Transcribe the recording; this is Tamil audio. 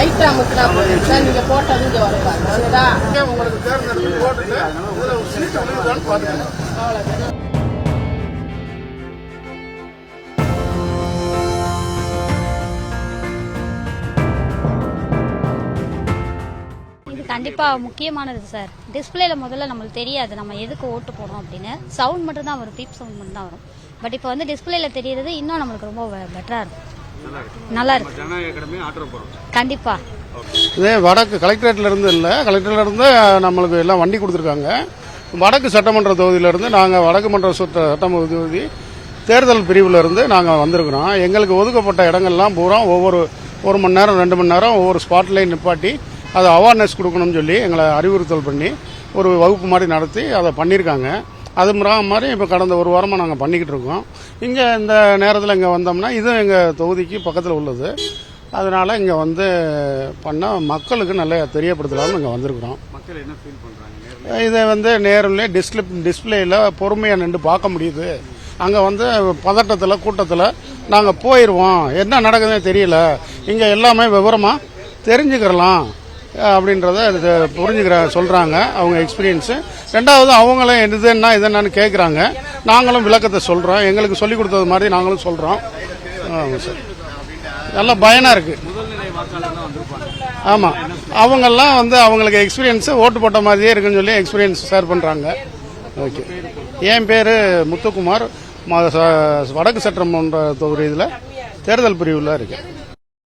லைட்டா முக்கினா சார் நீங்க போட்டது இங்க வருவாங்க உங்களுக்கு தேர்ந்தெடுத்து போட்டுட்டு இதுல ஒரு சீட் விழுதான்னு பாத்துக்கணும். அவ்வளவுதான். கண்டிப்பா முக்கியமானது சார். டிஸ்பிளேல முதல்ல நம்மளுக்கு தெரியாது நம்ம எதுக்கு ஓட்டு போடுறோம் அப்படின்னு. சவுண்ட் மட்டும் தான் வரும், பீப் சவுண்ட் மட்டும் தான் வரும். பட் இப்போ வந்து டிஸ்பிளேல தெரியறது இன்னும் நம்மளுக்கு ரொம்ப பெட்டரா இருக்கும். நல்லா இருக்கு கண்டிப்பா. இதே வடக்கு கலெக்டரேட்ல இருந்து இல்ல, கலெக்டரேட்ல இருந்து நம்மளுக்கு எல்லாம் வண்டி கொடுத்துருக்காங்க. வடக்கு சட்டமன்ற தொகுதியில இருந்து நாங்க வடக்கு மன்ற சட்டமன்ற தொகுதி தேர்தல் பிரிவுல இருந்து நாங்க வந்திருக்கிறோம். எங்களுக்கு ஒதுக்கப்பட்ட இடங்கள்லாம் பூரா ஒவ்வொரு 1 மணி நேரம் 2 மணி நேரம் ஒவ்வொரு ஸ்பாட்லையும் நிப்பாட்டி அதை அவேர்னஸ் கொடுக்கணும்னு சொல்லி எங்களை அறிவுறுத்தல் பண்ணி ஒரு வகுப்பு மாதிரி நடத்தி அதை பண்ணியிருக்காங்க. அது மாதிரி இப்போ கடந்த 1 வாரமாக நாங்கள் பண்ணிக்கிட்டு இருக்கோம். இங்கே இந்த நேரத்தில் இங்கே வந்தோம்னா இதுவும் எங்கள் தொகுதிக்கு பக்கத்தில் உள்ளது. அதனால் இங்கே வந்து பண்ண மக்களுக்கு நல்லா தெரியப்படுத்தலாம்னு இங்கே வந்திருக்கிறோம். மக்கள் என்ன ஃபீல் பண்ணுறாங்க? இதை வந்து நேரில் டிஸ்பிளேயில் பொறுமையாக நின்று பார்க்க முடியுது. அங்கே வந்து பதட்டத்தில் கூட்டத்தில் நாங்கள் போயிடுவோம், என்ன நடக்குதுன்னு தெரியல, இங்கே எல்லாமே விவரமாக தெரிஞ்சுக்கிறலாம் அப்படின்றத சொல்றாங்க அவங்க எக்ஸ்பீரியன்ஸு. ரெண்டாவது அவங்களும் இதுன்னா இதென்னு கேட்குறாங்க, நாங்களும் விளக்கத்தை சொல்கிறோம், எங்களுக்கு சொல்லிக் கொடுத்தது மாதிரி நாங்களும் சொல்கிறோம். சார் நல்லா பயனாக இருக்கு. ஆமாம், அவங்கெல்லாம் வந்து அவங்களுக்கு எக்ஸ்பீரியன்ஸு ஓட்டு போட்ட மாதிரியே இருக்குன்னு சொல்லி எக்ஸ்பீரியன்ஸ் ஷேர் பண்ணுறாங்க. ஓகே, என் பேர் முத்துக்குமார், வடக்கு சட்டமன்ற தொகுதியில் தேர்தல் பிரிவில் இருக்கு.